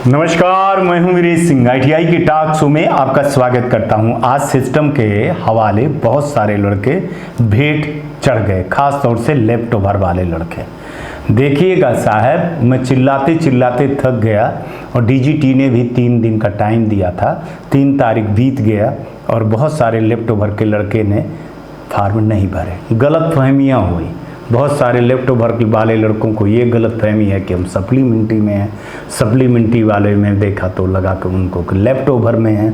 नमस्कार, मैं हूं वीरेश सिंह। आईटीआई की टॉक शो में आपका स्वागत करता हूं। आज सिस्टम के हवाले बहुत सारे लड़के भेंट चढ़ गए, खास तौर से लैपटॉपर वाले लड़के। देखिएगा साहब, मैं चिल्लाते चिल्लाते थक गया और डीजीटी ने भी 3 दिन का टाइम दिया था। 3 तारीख बीत गया और बहुत सारे लैपटॉपर के लड़के ने फार्म नहीं भरे। गलत फहमियाँ हुई। बहुत सारे लैपटॉपर वाले लड़कों को ये गलत फहमी है कि हम सप्लीमेंट्री में हैं। सप्लीमेंट्री वाले में देखा तो लगा कि उनको लैपटॉपर में हैं।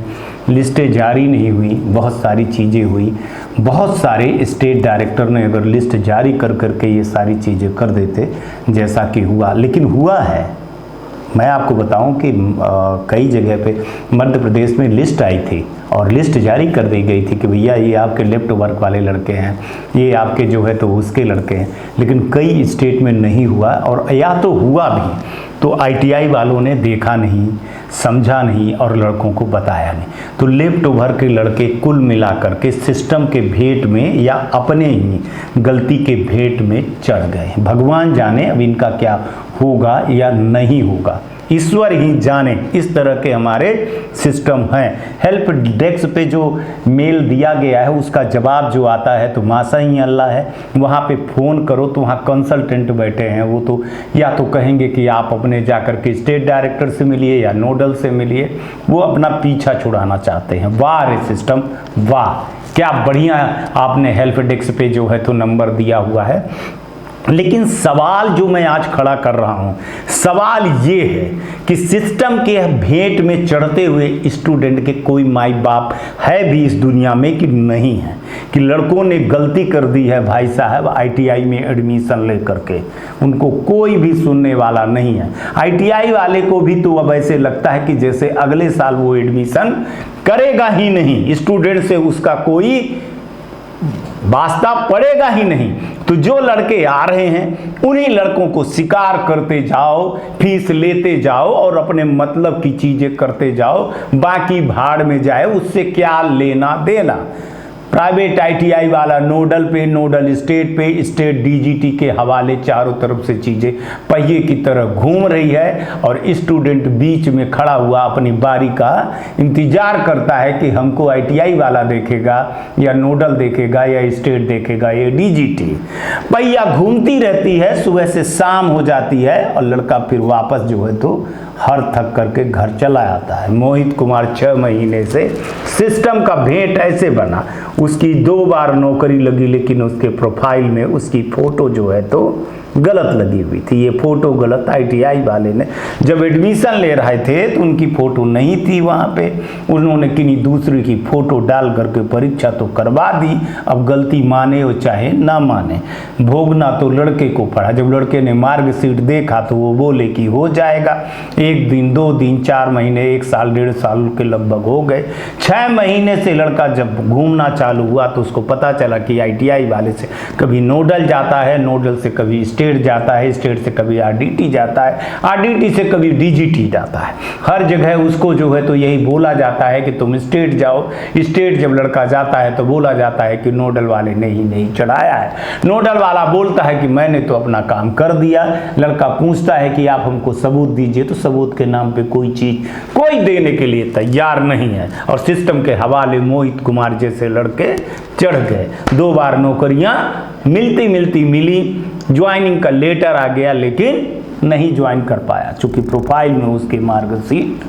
लिस्टें जारी नहीं हुई, बहुत सारी चीज़ें हुई। बहुत सारे स्टेट डायरेक्टर ने अगर लिस्ट जारी कर करके ये सारी चीज़ें कर देते जैसा कि हुआ, लेकिन हुआ है। मैं आपको बताऊं कि कई जगह पे मध्य प्रदेश में लिस्ट आई थी और लिस्ट जारी कर दी गई थी कि भैया ये आपके लैपटॉप वाले लड़के हैं, ये आपके जो है तो उसके लड़के हैं, लेकिन कई स्टेट में नहीं हुआ। और या तो हुआ भी तो आईटीआई वालों ने देखा नहीं, समझा नहीं और लड़कों को बताया नहीं। तो लैपटॉप के लड़के कुल मिलाकर के सिस्टम के भेंट में या अपने ही गलती के भेंट में चढ़ गए। भगवान जाने अब इनका क्या होगा या नहीं होगा, ईश्वर ही जाने। इस तरह के हमारे सिस्टम हैं। हेल्प डेस्क पे जो मेल दिया गया है उसका जवाब जो आता है तो मासा ही अल्लाह है। वहाँ पे फ़ोन करो तो वहाँ कंसल्टेंट बैठे हैं, वो तो या तो कहेंगे कि आप अपने जाकर के स्टेट डायरेक्टर से मिलिए या नोडल से मिलिए। वो अपना पीछा छुड़ाना चाहते हैं। वाह रे सिस्टम, वाह, क्या बढ़िया आपने हेल्प डेस्क पे जो है तो नंबर दिया हुआ है। लेकिन सवाल जो मैं आज खड़ा कर रहा हूं, सवाल ये है कि सिस्टम के भेंट में चढ़ते हुए स्टूडेंट के कोई माई बाप है भी इस दुनिया में कि नहीं है, कि लड़कों ने गलती कर दी है भाई साहब आईटीआई में एडमिशन ले करके, उनको कोई भी सुनने वाला नहीं है। आईटीआई वाले को भी तो अब ऐसे लगता है कि जैसे अगले साल वो एडमिशन करेगा ही नहीं, स्टूडेंट से उसका कोई वास्ता पड़ेगा ही नहीं। तो जो लड़के आ रहे हैं उन्हीं लड़कों को शिकार करते जाओ, फीस लेते जाओ और अपने मतलब की चीजें करते जाओ, बाकी भाड़ में जाए, उससे क्या लेना देना। प्राइवेट आईटीआई वाला नोडल पे, नोडल स्टेट पे, स्टेट डीजीटी के हवाले चारों तरफ से चीज़ें पहिए की तरह घूम रही है और स्टूडेंट बीच में खड़ा हुआ अपनी बारी का इंतजार करता है कि हमको आईटीआई वाला देखेगा या नोडल देखेगा या स्टेट देखेगा या डीजीटी। पहिया घूमती रहती है, सुबह से शाम हो जाती है और लड़का फिर वापस जो है तो हर थक करके घर चला आता है। मोहित कुमार 6 महीने से सिस्टम का भेंट ऐसे बना। उसकी 2 बार नौकरी लगी, लेकिन उसके प्रोफाइल में उसकी फोटो जो है तो गलत लगी हुई थी। ये फोटो गलत, आईटीआई वाले ने जब एडमिशन ले रहे थे तो उनकी फोटो नहीं थी वहाँ पे, उन्होंने किन्हीं दूसरे की फोटो डाल करके परीक्षा तो करवा दी। अब गलती माने और चाहे ना माने, भोगना तो लड़के को पड़ा। जब लड़के ने मार्कशीट देखा तो वो बोले कि हो जाएगा। 1 दिन, 2 दिन, 4 महीने, 1 साल, 1.5 साल के लगभग हो गए। 6 महीने से लड़का जब घूमना चालू हुआ तो उसको पता चला कि आईटीआई वाले से कभी नोडल जाता है, नोडल से कभी स्टेट जाता है, स्टेट से कभी आरडीटी जाता है, आरडीटी से कभी डीजीटी जाता है। हर जगह उसको जो है तो यही बोला जाता है कि तुम स्टेट जाओ। स्टेट जब लड़का जाता है तो बोला जाता है कि नोडल वाले ने ही नहीं चढ़ाया है। नोडल वाला बोलता है कि मैंने तो अपना काम कर दिया। लड़का पूछता है कि आप हमको सबूत दीजिए, तो सबूत के नाम पे कोई चीज कोई देने के लिए तैयार नहीं है। और सिस्टम के हवाले मोहित कुमार जैसे लड़के चढ़ गए। 2 बार नौकरियां मिलती मिलती मिली, ज्वाइनिंग का लेटर आ गया, लेकिन नहीं ज्वाइन कर पाया, चूंकि प्रोफाइल में उसके मार्कशीट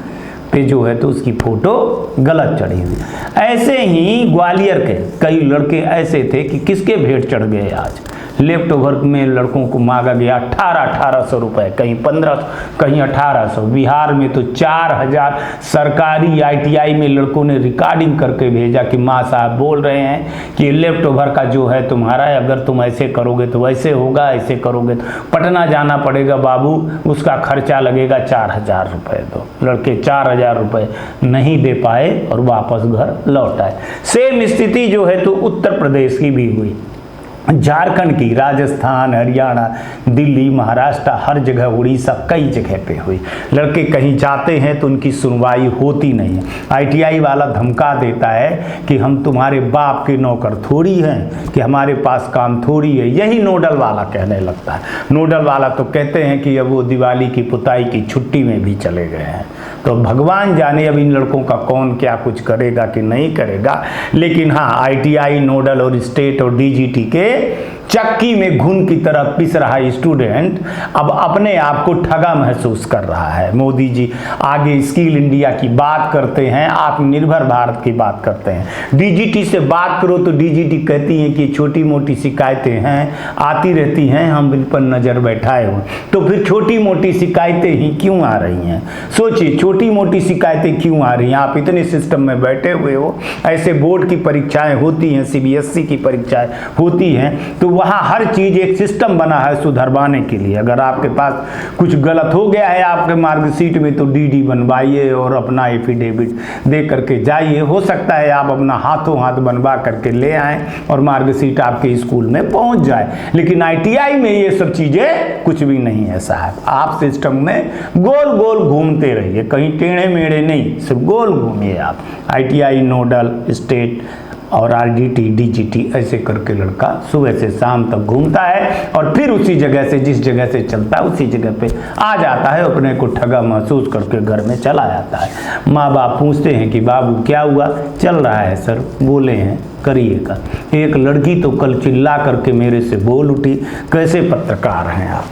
पे जो है तो उसकी फोटो गलत चढ़ी हुई। ऐसे ही ग्वालियर के कई लड़के ऐसे थे कि किसके भेंट चढ़ गए आज। लैपटॉप में लड़कों को मांगा गया 1800 रुपये, कहीं 1500, कहीं 1800। बिहार में तो 4000 सरकारी आईटीआई में लड़कों ने रिकॉर्डिंग करके भेजा कि माँ साहब बोल रहे हैं कि लैपटॉप का जो है तुम्हारा, अगर तुम ऐसे करोगे तो वैसे होगा, ऐसे करोगे तो पटना जाना पड़ेगा बाबू, उसका खर्चा लगेगा 4000 रुपये। तो लड़के 4000 रुपये नहीं दे पाए और वापस घर लौट आए। सेम स्थिति जो है तो उत्तर प्रदेश की भी हुई। झारखंड की, राजस्थान, हरियाणा, दिल्ली, महाराष्ट्र, हर जगह, उड़ीसा, कई जगह पे हुई। लड़के कहीं जाते हैं तो उनकी सुनवाई होती नहीं है। आईटीआई वाला धमका देता है कि हम तुम्हारे बाप के नौकर थोड़ी हैं, कि हमारे पास काम थोड़ी है। यही नोडल वाला कहने लगता है। नोडल वाला तो कहते हैं कि अब वो दिवाली की पुताई की छुट्टी में भी चले गए हैं। तो भगवान जाने अब इन लड़कों का कौन क्या कुछ करेगा कि नहीं करेगा। लेकिन हाँ, आईटीआई, नोडल और स्टेट और डीजीटी के चक्की में घुन की तरह पिस रहा स्टूडेंट अब अपने आप को ठगा महसूस कर रहा है। मोदी जी आगे स्किल इंडिया की बात करते हैं, आत्मनिर्भर भारत की बात करते हैं। डीजीटी से बात करो तो डीजीटी कहती है कि छोटी मोटी शिकायतें हैं, आती रहती हैं, हम बिल पर नज़र बैठाए हुए। तो फिर छोटी मोटी शिकायतें ही क्यों आ रही हैं? सोचिए, छोटी मोटी शिकायतें क्यों आ रही हैं? आप इतने सिस्टम में बैठे हुए हो, ऐसे बोर्ड की परीक्षाएं होती हैं, सीबीएसई की परीक्षाएं होती हैं, तो वहाँ हर चीज़ एक सिस्टम बना है सुधरवाने के लिए। अगर आपके पास कुछ गलत हो गया है आपके मार्कशीट में तो डीडी बनवाइए और अपना एफिडेविट दे करके जाइए। हो सकता है आप अपना हाथों हाथ बनवा करके ले आएँ और मार्कशीट आपके स्कूल में पहुँच जाए। लेकिन आईटीआई में ये सब चीज़ें कुछ भी नहीं है साहब। आप सिस्टम में गोल गोल घूमते रहिए, कहीं टेढ़े मेढ़े नहीं, सिर्फ गोल घूमिए आप। आईटीआई, नोडल, स्टेट और आरडीटी, डीजीटी ऐसे करके लड़का सुबह से शाम तक घूमता है और फिर उसी जगह से, जिस जगह से चलता है उसी जगह पे आ जाता है, अपने को ठगा महसूस करके घर में चला जाता है। माँ बाप पूछते हैं कि बाबू क्या हुआ? चल रहा है सर, बोले हैं करिएगा। एक लड़की तो कल चिल्ला करके मेरे से बोल उठी, कैसे पत्रकार हैं आप,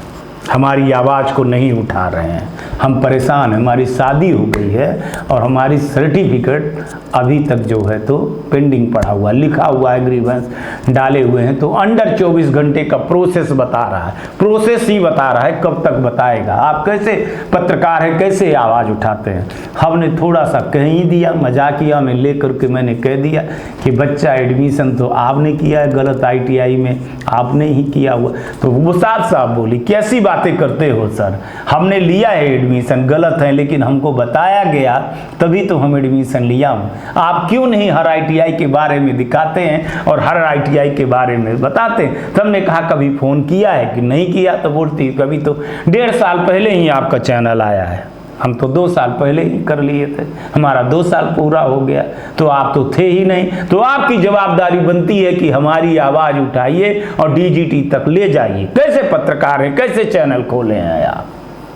हमारी आवाज़ को नहीं उठा रहे हैं, हम परेशान हैं, हमारी शादी हो गई है और हमारी सर्टिफिकेट अभी तक जो है तो पेंडिंग पड़ा हुआ, लिखा हुआ है, ग्रीवेंस डाले हुए हैं, तो अंडर 24 घंटे का प्रोसेस बता रहा है, प्रोसेस ही बता रहा है, कब तक बताएगा? आप कैसे पत्रकार हैं, कैसे आवाज़ उठाते हैं? हमने थोड़ा सा कह ही दिया, मजाकिया में ले करके मैंने कह दिया कि बच्चा एडमिशन तो आपने किया है गलत, आईटीआई में आपने ही किया हुआ। तो वो साफ साफ बोली, कैसी बातें करते हो सर, हमने लिया है एडमिशन, गलत है लेकिन हमको बताया गया तभी तो हम एडमिशन लिया हूँ। आप क्यों नहीं हर आईटीआई के बारे में दिखाते हैं और हर आईटीआई के बारे में बताते हैं? तब ने कहा कभी फ़ोन किया है कि नहीं किया? तो बोलती कभी तो 1.5 साल पहले ही आपका चैनल आया है, हम तो 2 साल पहले ही कर लिए थे, हमारा 2 साल पूरा हो गया, तो आप तो थे ही नहीं। तो आपकी जवाबदारी बनती है कि हमारी आवाज़ उठाइए और डीजीटी तक ले जाइए। कैसे पत्रकार हैं, कैसे चैनल खोले हैं आप?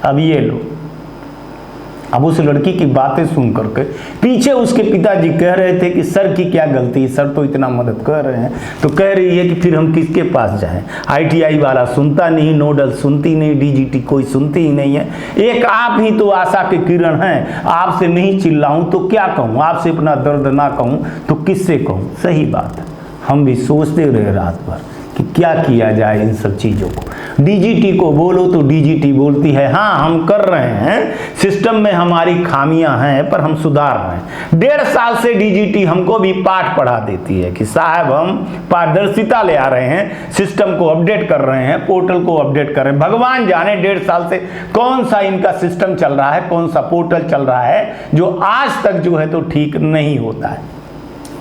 अब ये लो। अब उस लड़की की बातें सुन करके पीछे उसके पिताजी कह रहे थे कि सर की क्या गलती है, सर तो इतना मदद कर रहे हैं। तो कह रही है कि फिर हम किसके पास जाएं? आईटीआई वाला सुनता नहीं, नोडल सुनती नहीं, डीजीटी कोई सुनती ही नहीं है। एक आप ही तो आशा के किरण हैं। आपसे नहीं चिल्लाऊं तो क्या कहूँ, आपसे अपना दर्द ना कहूँ तो किससे कहूँ? सही बात है, हम भी सोचते रहे रात भर कि क्या किया जाए इन सब चीज़ों को। डीजीटी को बोलो तो डीजीटी बोलती है हाँ हम कर रहे हैं, सिस्टम में हमारी खामियां हैं पर हम सुधार रहे हैं। 1.5 साल से डीजीटी हमको भी पाठ पढ़ा देती है कि साहब हम पारदर्शिता ले आ रहे हैं, सिस्टम को अपडेट कर रहे हैं, पोर्टल को अपडेट कर रहे हैं। भगवान जाने 1.5 साल से कौन सा इनका सिस्टम चल रहा है, कौन सा पोर्टल चल रहा है जो आज तक जो है तो ठीक नहीं होता है।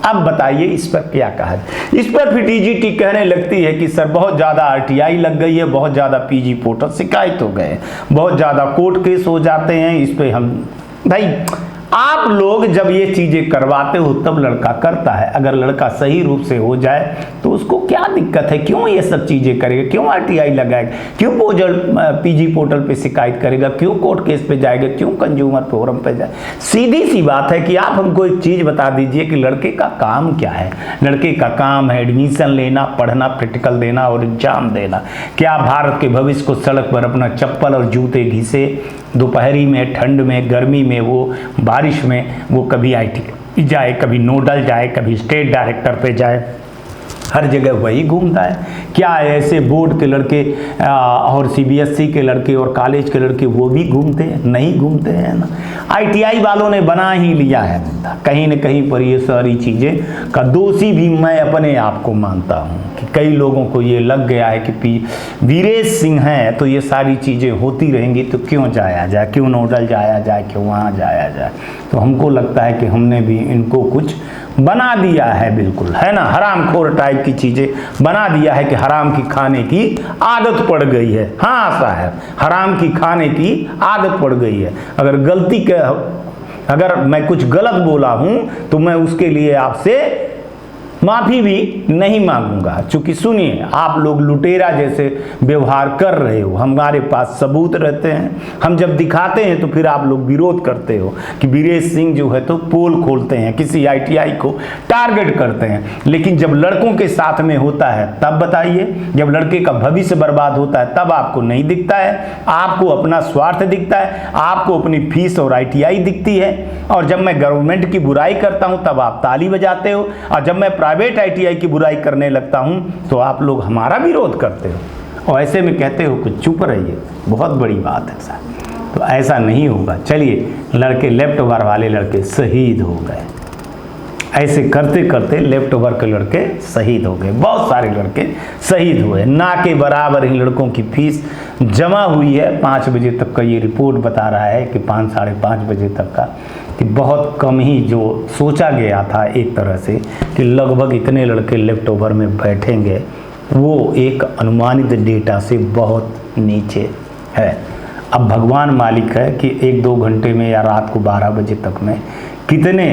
अब बताइए इस पर क्या कहा है? इस पर फिर डीजीटी कहने लगती है कि सर बहुत ज़्यादा आरटीआई लग गई है, बहुत ज़्यादा पीजी पोर्टल शिकायत हो गए, बहुत ज़्यादा कोर्ट केस हो जाते हैं, इस पर हम भाई आप लोग जब ये चीज़ें करवाते हो तब लड़का करता है। अगर लड़का सही रूप से हो जाए तो उसको क्या दिक्कत है? क्यों ये सब चीज़ें करेगा? क्यों आरटीआई लगाएगा? क्यों पीजी पोर्टल पे शिकायत करेगा? क्यों कोर्ट केस पे जाएगा? क्यों कंज्यूमर फोरम पे जाए? सीधी सी बात है कि आप हमको एक चीज़ बता दीजिए कि लड़के का काम क्या है। लड़के का काम है एडमिशन लेना, पढ़ना, प्रैक्टिकल देना और एग्जाम देना। क्या भारत के भविष्य को सड़क पर अपना चप्पल और जूते घिसे, दोपहरी में, ठंड में, गर्मी में, वो बारिश में, वो कभी आईटी जाए, कभी नोडल जाए, कभी स्टेट डायरेक्टर पे जाए, हर जगह वही घूमता है? क्या ऐसे बोर्ड के लड़के और सीबीएसई के लड़के और कॉलेज के लड़के वो भी घूमते हैं? नहीं घूमते हैं ना। आईटीआई वालों ने बना ही लिया है मुद्दा। कहीं न कहीं पर ये सारी चीज़ें का दोषी भी मैं अपने आप को मानता हूँ कि कई लोगों को ये लग गया है कि वीरेश सिंह हैं तो ये सारी चीज़ें होती रहेंगी तो क्यों जाया जाए, क्यों नोडल जाया जाए, क्यों वहाँ जाया जाए। तो हमको लगता है कि हमने भी इनको कुछ बना दिया है, बिल्कुल है ना, हरामखोर टाइप टाइप की चीज़ें बना दिया है कि हराम की खाने की आदत पड़ गई है। हाँ साहब, हराम की खाने की आदत पड़ गई है। अगर मैं कुछ गलत बोला हूं तो मैं उसके लिए आपसे माफ़ी भी नहीं मांगूंगा। चूंकि सुनिए, आप लोग लुटेरा जैसे व्यवहार कर रहे हो, हमारे पास सबूत रहते हैं, हम जब दिखाते हैं तो फिर आप लोग विरोध करते हो कि वीरेश सिंह जो है तो पोल खोलते हैं, किसी आईटीआई को टारगेट करते हैं। लेकिन जब लड़कों के साथ में होता है तब बताइए, जब लड़के का भविष्य बर्बाद होता है तब आपको नहीं दिखता है, आपको अपना स्वार्थ दिखता है, आपको अपनी फीस और आईटीआई दिखती है। और जब मैं गवर्नमेंट की बुराई करता हूं तब आप ताली बजाते हो, और जब मैं प्राइवेट आईटीआई की बुराई करने लगता हूं तो आप लोग हमारा विरोध करते हो और ऐसे में कहते हो कि चुप रहिए। बहुत बड़ी बात है सर, तो ऐसा नहीं होगा। चलिए, लड़के लेफ्ट ओवर वाले लड़के शहीद हो गए, ऐसे करते करते लेफ्ट ओवर के लड़के शहीद हो गए, बहुत सारे लड़के शहीद हुए। ना के बराबर ही लड़कों की फीस जमा हुई है। 5 बजे तक का ये रिपोर्ट बता रहा है कि 5 साढ़े 5 बजे तक का, कि बहुत कम ही जो सोचा गया था एक तरह से कि लगभग इतने लड़के लेफ्ट ओवर में बैठेंगे, वो एक अनुमानित डेटा से बहुत नीचे है। अब भगवान मालिक है कि 1-2 घंटे में या रात को 12 बजे तक में कितने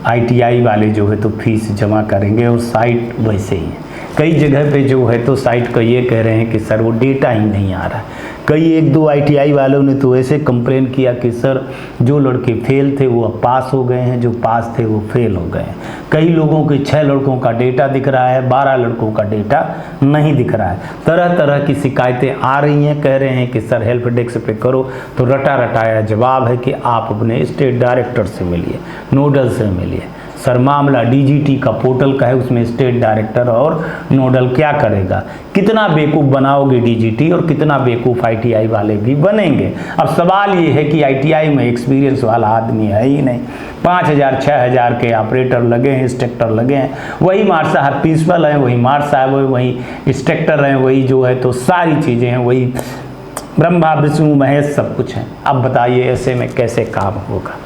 आईटीआई वाले जो है तो फीस जमा करेंगे। और साइट वैसे ही है, कई जगह पे जो है तो साइट का ये कह रहे हैं कि सर वो डेटा ही नहीं आ रहा है। कई 1-2 आईटीआई वालों ने तो ऐसे कंप्लेन किया कि सर जो लड़के फेल थे वो अब पास हो गए हैं, जो पास थे वो फेल हो गए हैं। कई लोगों के 6 लड़कों का डेटा दिख रहा है, 12 लड़कों का डेटा नहीं दिख रहा है। तरह तरह की शिकायतें आ रही हैं, कह रहे हैं कि सर हेल्प डेस्क पे करो, तो रटा रटाया जवाब है कि आप अपने स्टेट डायरेक्टर से मिलिए, नोडल से मिलिए। सर मामला डीजीटी का पोर्टल का है, उसमें स्टेट डायरेक्टर और नोडल क्या करेगा? कितना बेवकूफ़ बनाओगे डीजीटी, और कितना बेवकूफ़ आईटीआई वाले भी बनेंगे। अब सवाल ये है कि आईटीआई में एक्सपीरियंस वाला आदमी है ही नहीं। 5,000-6,000 के ऑपरेटर लगे हैं, इंस्ट्रक्टर लगे हैं, वही मार साहब प्रिंसिपल हैं, वही मार साहब है, वही इंस्ट्रक्टर हैं, वही जो है तो सारी चीज़ें हैं, वही ब्रह्मा विष्णु महेश सब कुछ हैं। अब बताइए ऐसे में कैसे काम होगा?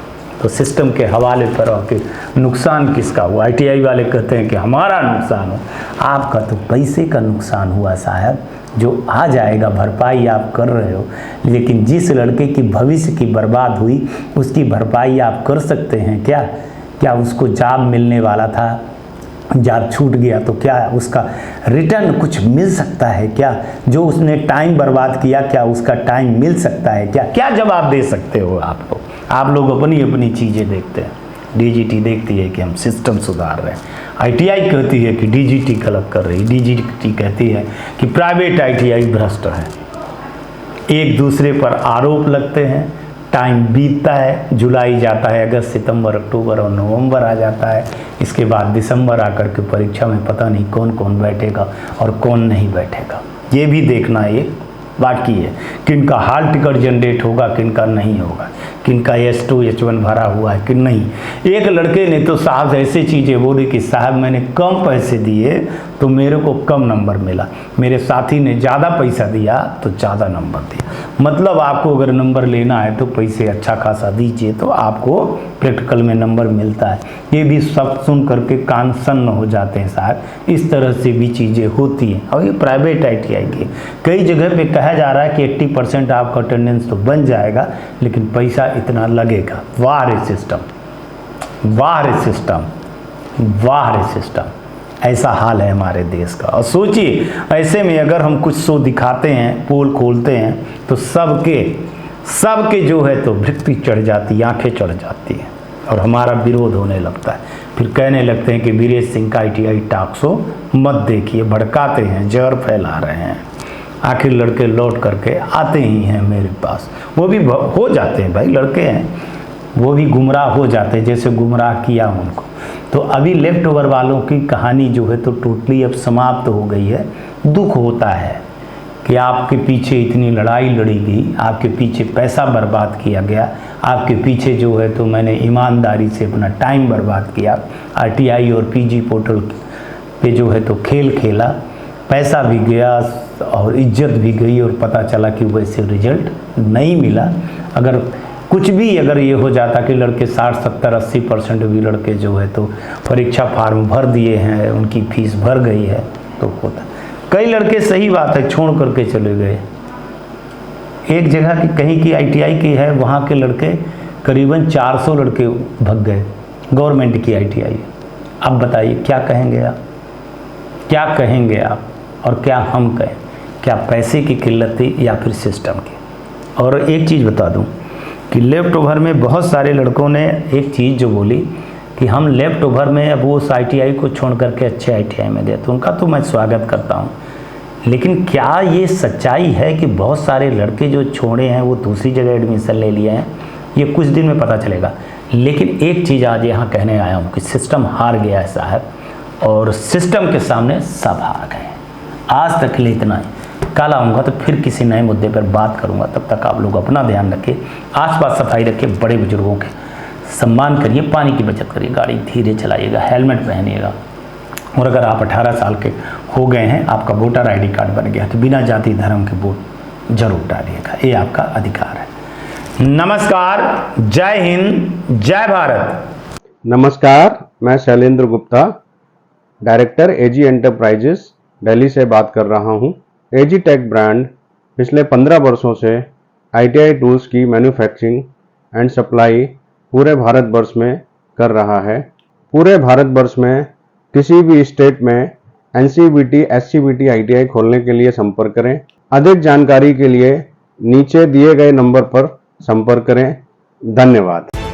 तो सिस्टम के हवाले पर आके नुकसान किसका हुआ? आईटीआई वाले कहते हैं कि हमारा नुकसान हो, आपका तो पैसे का नुकसान हुआ साहब, जो आ जाएगा भरपाई आप कर रहे हो। लेकिन जिस लड़के की भविष्य की बर्बाद हुई उसकी भरपाई आप कर सकते हैं क्या? क्या उसको जॉब मिलने वाला था, जॉब छूट गया तो क्या उसका रिटर्न कुछ मिल सकता है क्या? जो उसने टाइम बर्बाद किया क्या उसका टाइम मिल सकता है क्या? क्या जवाब दे सकते हो आपको? आप लोग अपनी अपनी चीज़ें देखते हैं। डीजीटी देखती है कि हम सिस्टम सुधार रहे हैं, आईटीआई कहती है कि डीजीटी गलत कर रही है, डीजीटी कहती है कि प्राइवेट आईटीआई भ्रष्ट है। एक दूसरे पर आरोप लगते हैं, टाइम बीतता है, जुलाई जाता है, अगस्त सितंबर अक्टूबर और नवंबर आ जाता है। इसके बाद दिसंबर आकर के परीक्षा में पता नहीं कौन कौन बैठेगा और कौन नहीं बैठेगा। ये भी देखना ये बाकी है, किनका हाल टिकट जनरेट होगा, किनका नहीं होगा, किनका S2 H1 भरा हुआ है कि नहीं। एक लड़के ने तो साहब ऐसे चीज़ें बोली कि साहब मैंने कम पैसे दिए तो मेरे को कम नंबर मिला, मेरे साथी ने ज़्यादा पैसा दिया तो ज़्यादा नंबर दिया। मतलब आपको अगर नंबर लेना है तो पैसे अच्छा खासा दीजिए तो आपको प्रैक्टिकल में नंबर मिलता है। ये भी सब सुन करके कान सन्न हो जाते हैं साहब। इस तरह से भी चीज़ें होती हैं। और ये प्राइवेट आईटीआई की कई जगह पे कहा जा रहा है कि 80% आपका अटेंडेंस तो बन जाएगा लेकिन पैसा इतना लगेगा। वाह रे सिस्टम, वाह रे सिस्टम, वाह रे सिस्टम। ऐसा हाल है हमारे देश का। और सोचिए ऐसे में अगर हम कुछ शो दिखाते हैं, पोल खोलते हैं तो सबके जो है तो भृत्ति चढ़ जाती, आंखें चढ़ जाती हैं और हमारा विरोध होने लगता है। फिर कहने लगते हैं कि वीरेश सिंह का आईटीआई टॉक शो मत देखिए, भड़काते हैं, जहर फैला रहे हैं। आखिर लड़के लौट करके आते ही हैं मेरे पास, वो भी हो जाते हैं भाई, लड़के हैं, वो भी गुमराह हो जाते हैं जैसे गुमराह किया उनको। तो अभी लेफ्ट ओवर वालों की कहानी जो है तो टोटली अब समाप्त हो गई है। दुख होता है कि आपके पीछे इतनी लड़ाई लड़ी गई, आपके पीछे पैसा बर्बाद किया गया, आपके पीछे जो है तो मैंने ईमानदारी से अपना टाइम बर्बाद किया, आरटीआई और पीजी पोर्टल पे जो है तो खेल खेला, पैसा भी गया और इज्जत भी गई और पता चला कि वैसे रिजल्ट नहीं मिला। अगर कुछ भी अगर ये हो जाता कि लड़के 60, 70, 80% भी लड़के जो है तो परीक्षा फार्म भर दिए हैं, उनकी फीस भर गई है तो होता। कई लड़के, सही बात है, छोड़ करके चले गए। एक जगह की कहीं की ITI की है, वहाँ के लड़के करीबन 400 लड़के भग गए, गवर्नमेंट की ITI। अब बताइए क्या कहेंगे आप, क्या कहेंगे आप और क्या हम कहें? क्या पैसे की किल्लत थी या फिर सिस्टम की? और एक चीज़ बता दूं कि लेफ्ट ओवर में बहुत सारे लड़कों ने एक चीज़ जो बोली कि हम लेफ्ट ओवर में अब वो उस ITI को छोड़ करके अच्छे ITI में गए, तो उनका तो मैं स्वागत करता हूँ। लेकिन क्या ये सच्चाई है कि बहुत सारे लड़के जो छोड़े हैं वो दूसरी जगह एडमिशन ले लिए हैं? ये कुछ दिन में पता चलेगा। लेकिन एक चीज़ आज यहाँ कहने आया हूँ कि सिस्टम हार गया है साहब, और सिस्टम के सामने सब हार गए। आज तक के लिए इतना ही। कल आऊँगा तो फिर किसी नए मुद्दे पर बात करूँगा। तब तक आप लोग अपना ध्यान रखिए, आसपास सफाई रखिए, बड़े बुजुर्गों के सम्मान करिए, पानी की बचत करिए, गाड़ी धीरे चलाइएगा, हेलमेट पहनिएगा। और अगर आप 18 साल के हो गए हैं, आपका वोटर ID कार्ड बन गया, तो बिना जाति धर्म के वोट जरूर डालिएगा, ये आपका अधिकार है। नमस्कार, जय हिंद, जय भारत। नमस्कार, मैं Shailendra Gupta, director AG enterprises Delhi से बात कर रहा हूं। AG टेक ब्रांड पिछले 15 वर्षों से ITI टूल्स की मैन्युफैक्चरिंग एंड सप्लाई पूरे भारतवर्ष में कर रहा है। पूरे भारतवर्ष में किसी भी स्टेट में NCVT, SCVT ITI खोलने के लिए संपर्क करें। अधिक जानकारी के लिए नीचे दिए गए नंबर पर संपर्क करें। धन्यवाद।